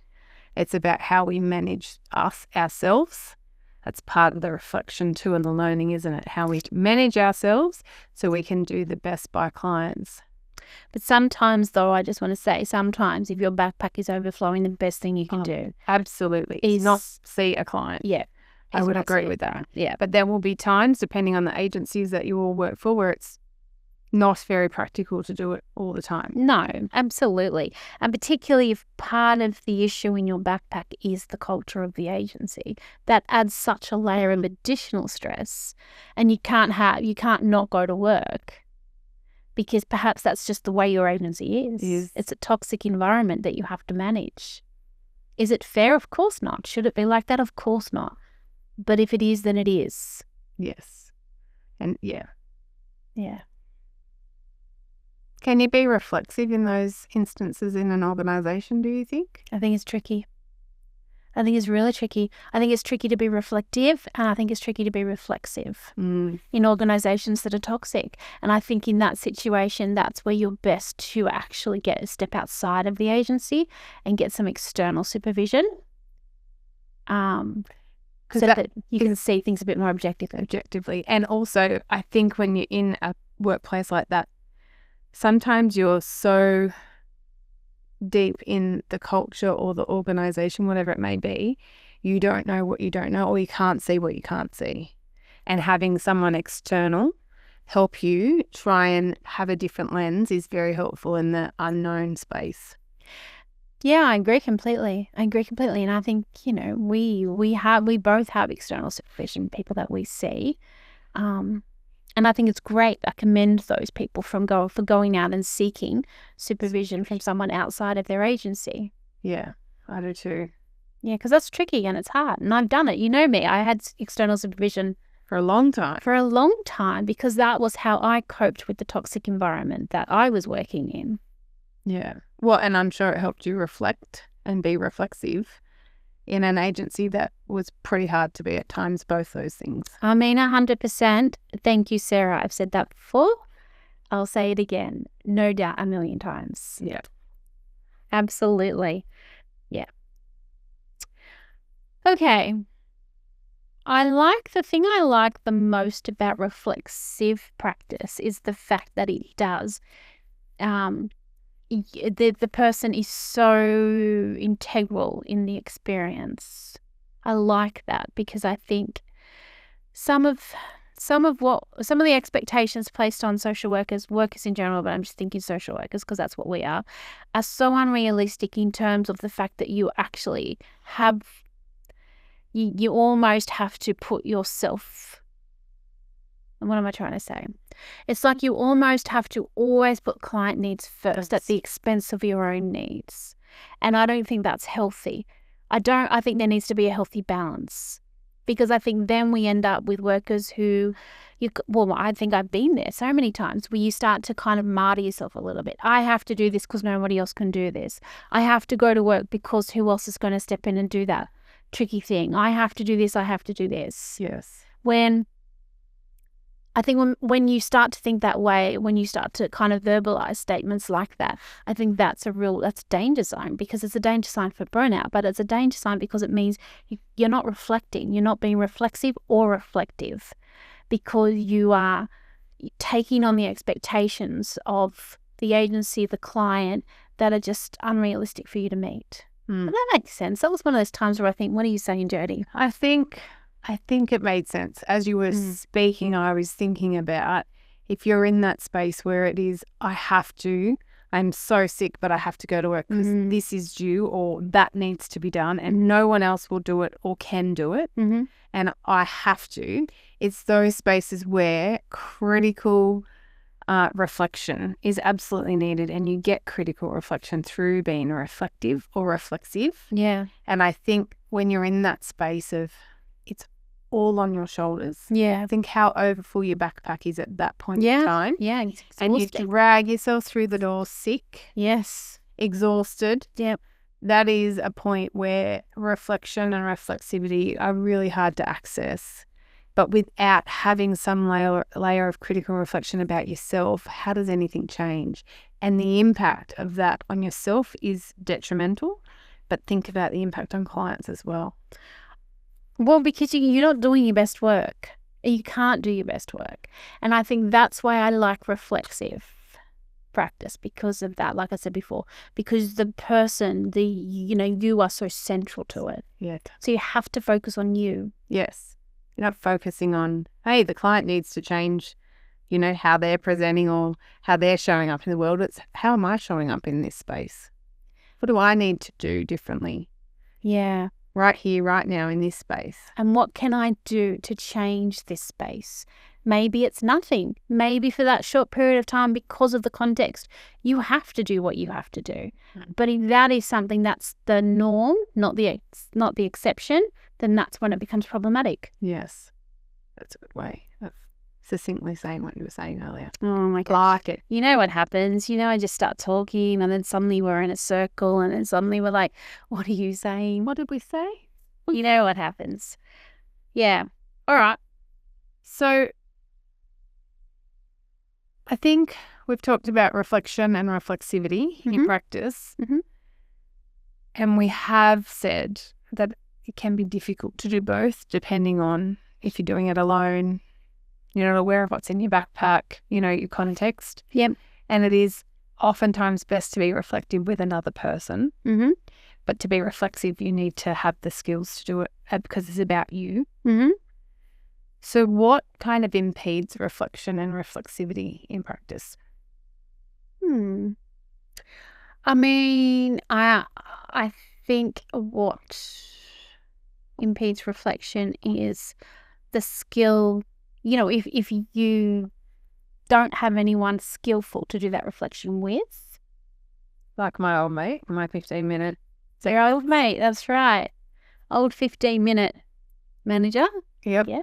It's about how we manage ourselves. That's part of the reflection too and the learning, isn't it? How we manage ourselves so we can do the best by clients. But sometimes, though, I just want to say, sometimes if your backpack is overflowing, the best thing you can do absolutely is not see a client. Yeah. I would agree with that. Yeah. But there will be times, depending on the agencies that you all work for, where it's not very practical to do it all the time. No, absolutely. And particularly if part of the issue in your backpack is the culture of the agency, that adds such a layer of additional stress, and you can't not go to work because perhaps that's just the way your agency is. It's a toxic environment that you have to manage. Is it fair? Of course not. Should it be like that? Of course not. But if it is, then it is. Yes. And yeah. Can you be reflexive in those instances in an organisation, do you think? I think it's tricky. I think it's really tricky. I think it's tricky to be reflective, and I think it's tricky to be reflexive in organizations that are toxic. And I think in that situation, that's where you're best to actually get a step outside of the agency and get some external supervision. So that you can see things a bit more objectively. And also, I think when you're in a workplace like that, sometimes you're so deep in the culture or the organization, whatever it may be, you don't know what you don't know, or you can't see what you can't see. And having someone external help you try and have a different lens is very helpful in the unknown space. Yeah, I agree completely. And I think, we both have external supervision, people that we see. And I think it's great. I commend those people for going out and seeking supervision from someone outside of their agency. Yeah, I do too. Yeah, because that's tricky and it's hard. And I've done it. You know me. I had external supervision for a long time. Because that was how I coped with the toxic environment that I was working in. Yeah. Well, and I'm sure it helped you reflect and be reflexive in an agency that was pretty hard to be at times, both those things. 100%. Thank you, Sarah. I've said that before. I'll say it again. No doubt, 1,000,000 times. Yeah. Absolutely. Yeah. Okay. The thing I like the most about reflexive practice is the fact that it does the person is so integral in the experience. I like that because I think some of the expectations placed on social workers in general, but I'm just thinking social workers because that's what we are so unrealistic in terms of the fact that you actually have, you almost have to put yourself, what am I trying to say? It's like you almost have to always put client needs first at the expense of your own needs. And I don't think that's healthy. I think there needs to be a healthy balance, because I think then we end up with workers who, I think I've been there so many times where you start to kind of martyr yourself a little bit. I have to do this because nobody else can do this. I have to go to work because who else is going to step in and do that tricky thing? I have to do this. I have to do this. Yes. I think when you start to think that way, when you start to kind of verbalize statements like that, I think that's a danger sign, because it's a danger sign for burnout, but it's a danger sign because it means you're not reflecting, you're not being reflexive or reflective, because you are taking on the expectations of the agency, the client, that are just unrealistic for you to meet. But that makes sense. That was one of those times where I think, what are you saying, Jodie? I think it made sense. As you were speaking, I was thinking about if you're in that space where it is, I'm so sick, but I have to go to work because this is due or that needs to be done and no one else will do it or can do it. And I have to. It's those spaces where critical reflection is absolutely needed, and you get critical reflection through being reflective or reflexive. Yeah. And I think when you're in that space of it's all on your shoulders. Yeah. Think how overfull your backpack is at that point in time. Yeah. And you drag yourself through the door sick. Yes. Exhausted. Yep. That is a point where reflection and reflexivity are really hard to access. But without having some layer of critical reflection about yourself, how does anything change? And the impact of that on yourself is detrimental. But think about the impact on clients as well. Well, because you're not doing your best work. You can't do your best work. And I think that's why I like reflexive practice, because of that, like I said before, because the person, you are so central to it. Yeah. So you have to focus on you. Yes. You're not focusing on, hey, the client needs to change, how they're presenting or how they're showing up in the world. It's how am I showing up in this space? What do I need to do differently? Yeah. Right here, right now in this space. And what can I do to change this space? Maybe it's nothing. Maybe for that short period of time, because of the context, you have to do what you have to do. But if that is something that's the norm, not the exception, then that's when it becomes problematic. Yes. That's a good way of succinctly saying what you were saying earlier. Oh my God. Like it. You know what happens? I just start talking and then suddenly we're in a circle and then suddenly we're like, what are you saying? What did we say? You know what happens. Yeah. All right. So I think we've talked about reflection and reflexivity in practice. And we have said that it can be difficult to do both depending on if you're doing it alone, you're not aware of what's in your backpack, your context. Yep. And it is oftentimes best to be reflective with another person. But to be reflexive, you need to have the skills to do it because it's about you. So what kind of impedes reflection and reflexivity in practice? I mean, I think what impedes reflection is the skill, if you don't have anyone skillful to do that reflection with. Like my old mate, my 15-minute. So your old mate, that's right. Old 15-minute manager. Yep. Yeah.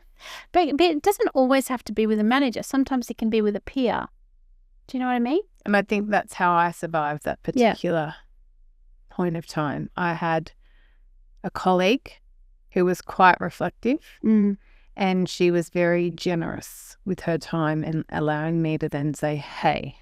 But it doesn't always have to be with a manager. Sometimes it can be with a peer. Do you know what I mean? And I think that's how I survived that particular point of time. I had a colleague who was quite reflective and she was very generous with her time and allowing me to then say, hey,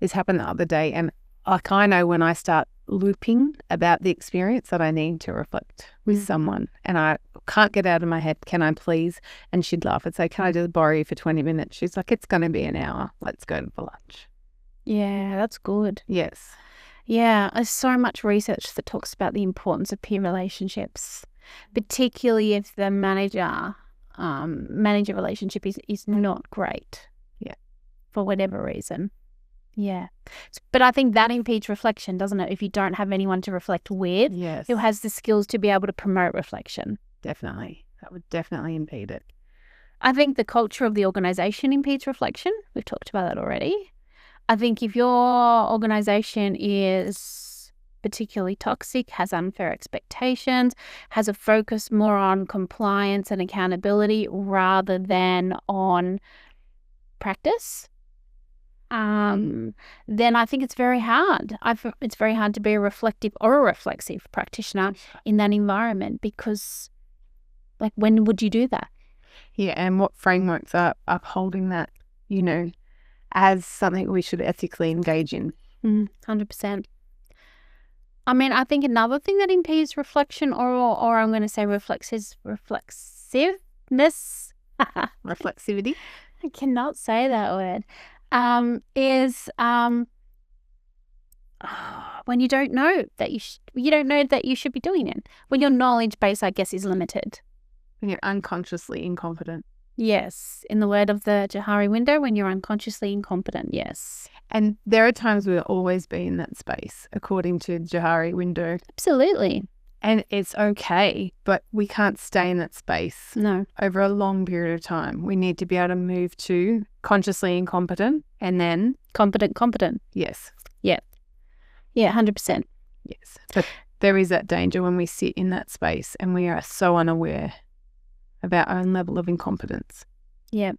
this happened the other day. And I know when I start looping about the experience that I need to reflect with someone and I can't get out of my head, can I please? And she'd laugh and say, can I just borrow you for 20 minutes? She's like, it's going to be an hour. Let's go for lunch. Yeah, that's good. Yes. Yeah, there's so much research that talks about the importance of peer relationships, particularly if the manager relationship is not great. Yeah. For whatever reason. Yeah. But I think that impedes reflection, doesn't it? If you don't have anyone to reflect with, who has the skills to be able to promote reflection. Definitely. That would definitely impede it. I think the culture of the organisation impedes reflection. We've talked about that already. I think if your organisation is particularly toxic, has unfair expectations, has a focus more on compliance and accountability rather than on practice, then I think it's very hard. It's very hard to be a reflective or a reflexive practitioner in that environment because, when would you do that? Yeah, and what frameworks are upholding that, as something we should ethically engage in? 100%. I mean, I think another thing that impedes reflection, or I'm going to say reflexiveness. Reflexivity. I cannot say that word. Is when you don't know that you don't know that you should be doing it. When your knowledge base, I guess, is limited. When you're unconsciously incompetent. Yes, in the word of the Johari window, when you're unconsciously incompetent. Yes. And there are times we'll always be in that space, according to Johari window. Absolutely. And it's okay, but we can't stay in that space. No. Over a long period of time. We need to be able to move to consciously incompetent and then competent. Yes. Yeah. Yeah, 100%. Yes. But there is that danger when we sit in that space and we are so unaware of our own level of incompetence. Yeah.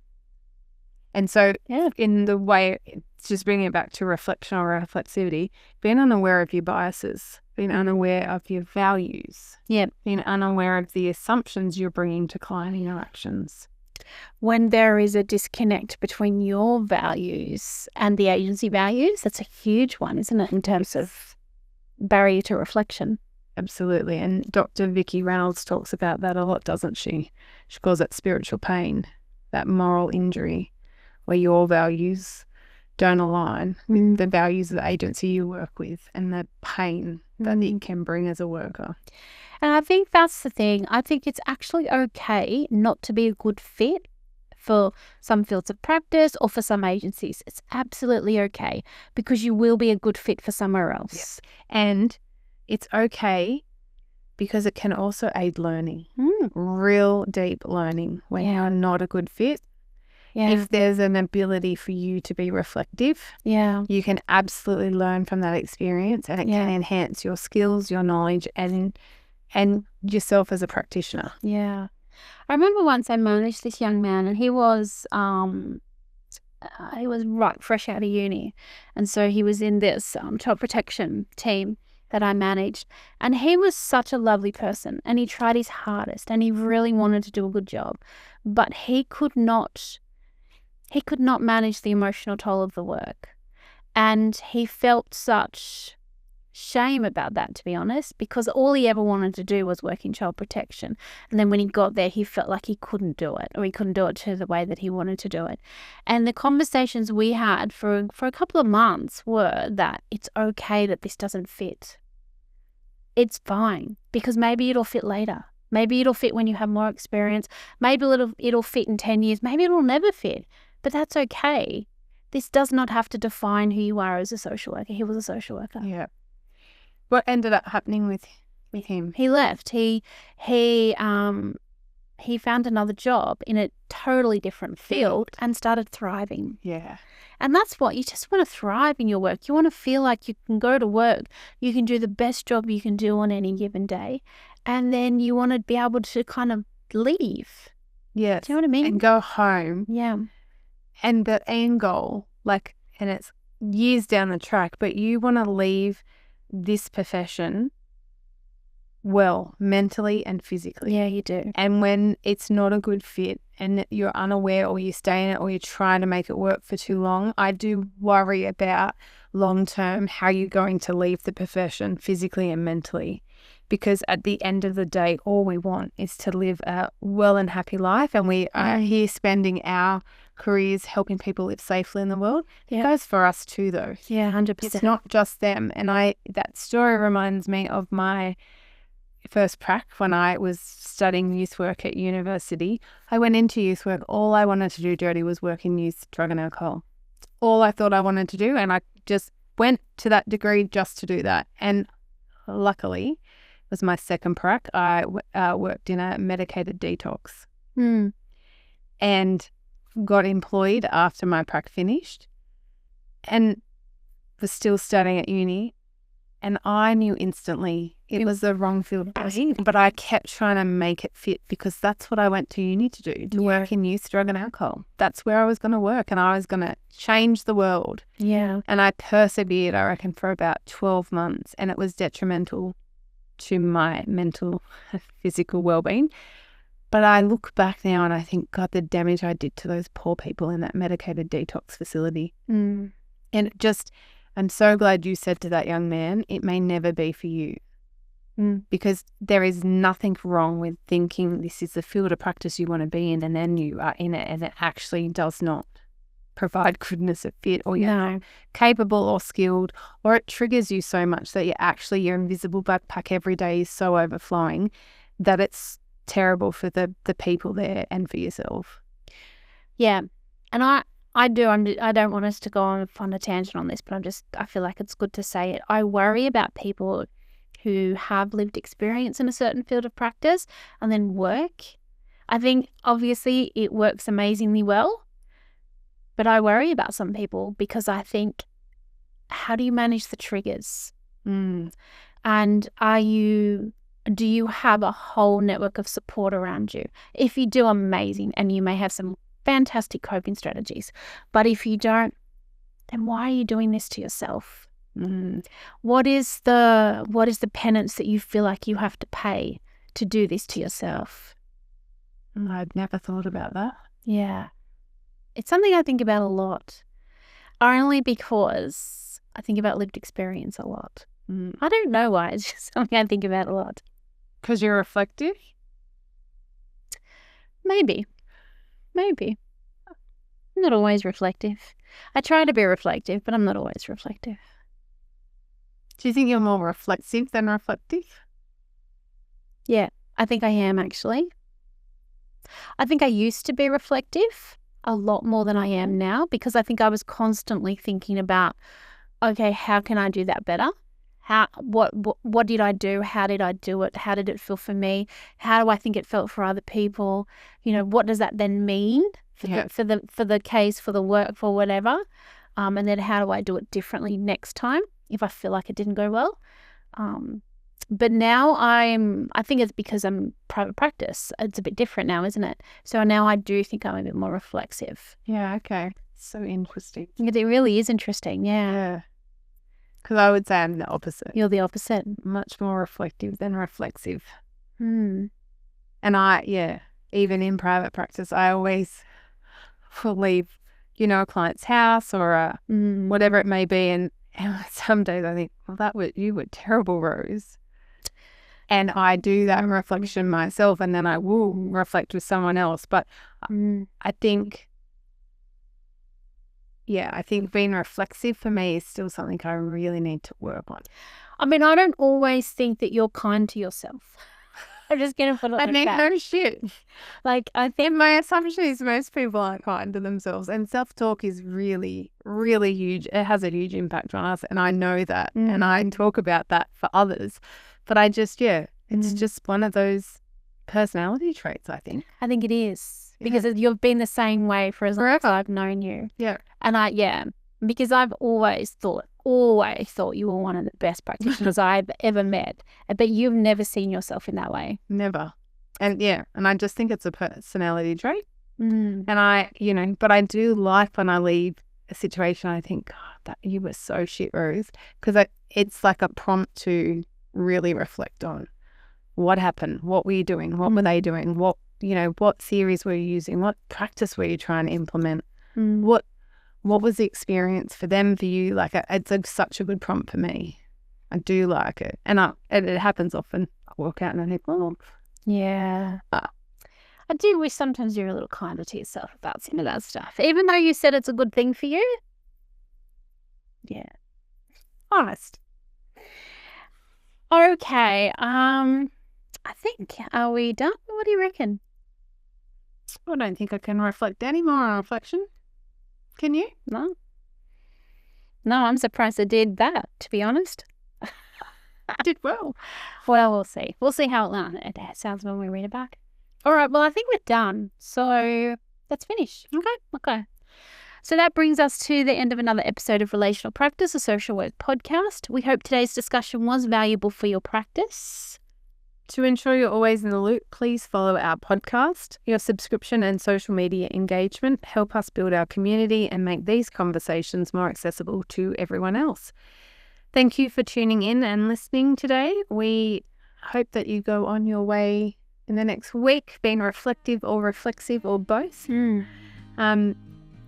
And so in the way, just bringing it back to reflection or reflexivity, being unaware of your biases, being unaware of your values, being unaware of the assumptions you're bringing to client interactions. When there is a disconnect between your values and the agency values, that's a huge one, isn't it, in terms of barrier to reflection? Absolutely. And Dr. Vicky Reynolds talks about that a lot, doesn't she? She calls it spiritual pain, that moral injury, where your values don't align with the values of the agency you work with and the pain that it can bring as a worker. And I think that's the thing. I think it's actually okay not to be a good fit for some fields of practice or for some agencies. It's absolutely okay because you will be a good fit for somewhere else. Yeah. And it's okay because it can also aid learning, real deep learning when you're not a good fit. Yeah. If there's an ability for you to be reflective, you can absolutely learn from that experience and it can enhance your skills, your knowledge and yourself as a practitioner. Yeah. I remember once I managed this young man and he was right fresh out of uni. And so he was in this child protection team that I managed. And he was such a lovely person, and he tried his hardest, and he really wanted to do a good job. But he could not manage the emotional toll of the work. And he felt such shame about that, to be honest, because all he ever wanted to do was work in child protection. And then when he got there, he felt like he couldn't do it, or he couldn't do it to the way that he wanted to do it. And the conversations we had for a couple of months were that it's okay that this doesn't fit. It's fine, because maybe it'll fit later. Maybe it'll fit when you have more experience. Maybe it'll fit in 10 years. Maybe it'll never fit, but that's okay. This does not have to define who you are as a social worker. He was a social worker. Yeah. What ended up happening with him? He left. He found another job in a totally different field and started thriving. Yeah. And that's what you just want to thrive in your work. You want to feel like you can go to work, you can do the best job you can do on any given day, and then you want to be able to kind of leave. Yeah. Do you know what I mean? And go home. Yeah. And the end goal, and it's years down the track, but you want to leave this profession well, mentally and physically. Yeah, you do. And when it's not a good fit and you're unaware, or you stay in it, or you're trying to make it work for too long, I do worry about long term how you're going to leave the profession physically and mentally. Because at the end of the day, all we want is to live a well and happy life, and we are here spending our careers helping people live safely in the world. It goes for us too, though. Yeah, 100%. It's not just them. And that story reminds me of my first prac when I was studying youth work at university. I went into youth work. All I wanted to do, Jodie, was work in youth, drug and alcohol. All I thought I wanted to do, and I just went to that degree just to do that. And luckily, it was my second prac. I worked in a medicated detox and got employed after my prac finished, and was still studying at uni. And I knew instantly it was the wrong field, but I kept trying to make it fit, because that's what I went to uni to do, to work in youth, drug and alcohol. That's where I was going to work, and I was going to change the world. Yeah. And I persevered, I reckon, for about 12 months, and it was detrimental to my mental, physical well-being. But I look back now and I think, God, the damage I did to those poor people in that medicated detox facility. And I'm so glad you said to that young man, it may never be for you. Because there is nothing wrong with thinking this is the field of practice you want to be in, and then you are in it and it actually does not provide goodness of fit, or you're not capable or skilled, or it triggers you so much that your invisible backpack every day is so overflowing that it's terrible for the people there and for yourself. Yeah. And I don't want us to go on a tangent on this, but I feel like it's good to say it. I worry about people who have lived experience in a certain field of practice and then work. I think obviously it works amazingly well, but I worry about some people, because I think, how do you manage the triggers? And do you have a whole network of support around you? If you do, amazing, and you may have some fantastic coping strategies. But if you don't, then why are you doing this to yourself? What is the penance that you feel like you have to pay to do this to yourself? I'd never thought about that. Yeah. It's something I think about a lot, only because I think about lived experience a lot. I don't know why. It's just something I think about a lot. Because you're reflective? Maybe. I'm not always reflective. I try to be reflective, but I'm not always reflective. Do you think you're more reflexive than reflective? Yeah, I think I am, actually. I think I used to be reflective a lot more than I am now, because I think I was constantly thinking about, okay, how can I do that better? What did I do? How did I do it? How did it feel for me? How do I think it felt for other people? What does that then mean for the case, for the work, for whatever? And then how do I do it differently next time if I feel like it didn't go well? But now I think it's because I'm private practice. It's a bit different now, isn't it? So now I do think I'm a bit more reflexive. Yeah, okay. So interesting. It really is interesting, yeah. Because I would say I'm the opposite. You're the opposite. Much more reflective than reflexive. Mm. And even in private practice, I always will leave, a client's house or whatever it may be. And some days I think, well, you were terrible, Rose. And I do that reflection myself, and then I will reflect with someone else. But I think being reflexive for me is still something I really need to work on. I mean, I don't always think that you're kind to yourself. I'm just going to put it like that. No shit. Like, I think my assumption is most people aren't kind to themselves, and self-talk is really, really huge. It has a huge impact on us, and I know that, and I talk about that for others. But I just, it's just one of those personality traits, I think. I think it is. Because you've been the same way for as long as I've known you. Yeah. And because I've always thought you were one of the best practitioners I've ever met. But you've never seen yourself in that way. Never. And I just think it's a personality trait. And but I do like when I leave a situation, I think, God, that you were so shit, Rose. Because it's like a prompt to really reflect on what happened, what were you doing, what were they doing, what theories were you using, what practice were you trying to implement, what was the experience for them, for you. Like, it's such a good prompt for me. I do like it, and it happens often. I walk out and I think, yeah. I do wish sometimes you're a little kinder to yourself about some of that stuff, even though you said it's a good thing for you. Yeah, honest. Okay, I think, are we done? What do you reckon? I don't think I can reflect any more on reflection. Can you? No, I'm surprised I did that, to be honest. Did well. Well, we'll see. We'll see how it sounds when we read it back. All right, well, I think we're done. So let's finish. Okay. So that brings us to the end of another episode of Relational Practice, a social work podcast. We hope today's discussion was valuable for your practice. To ensure you're always in the loop, please follow our podcast. Your subscription and social media engagement help us build our community and make these conversations more accessible to everyone else. Thank you for tuning in and listening today. We hope that you go on your way in the next week, being reflective or reflexive or both.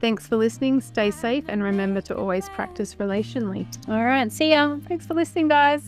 Thanks for listening. Stay safe and remember to always practice relationally. All right. See ya. Thanks for listening, guys.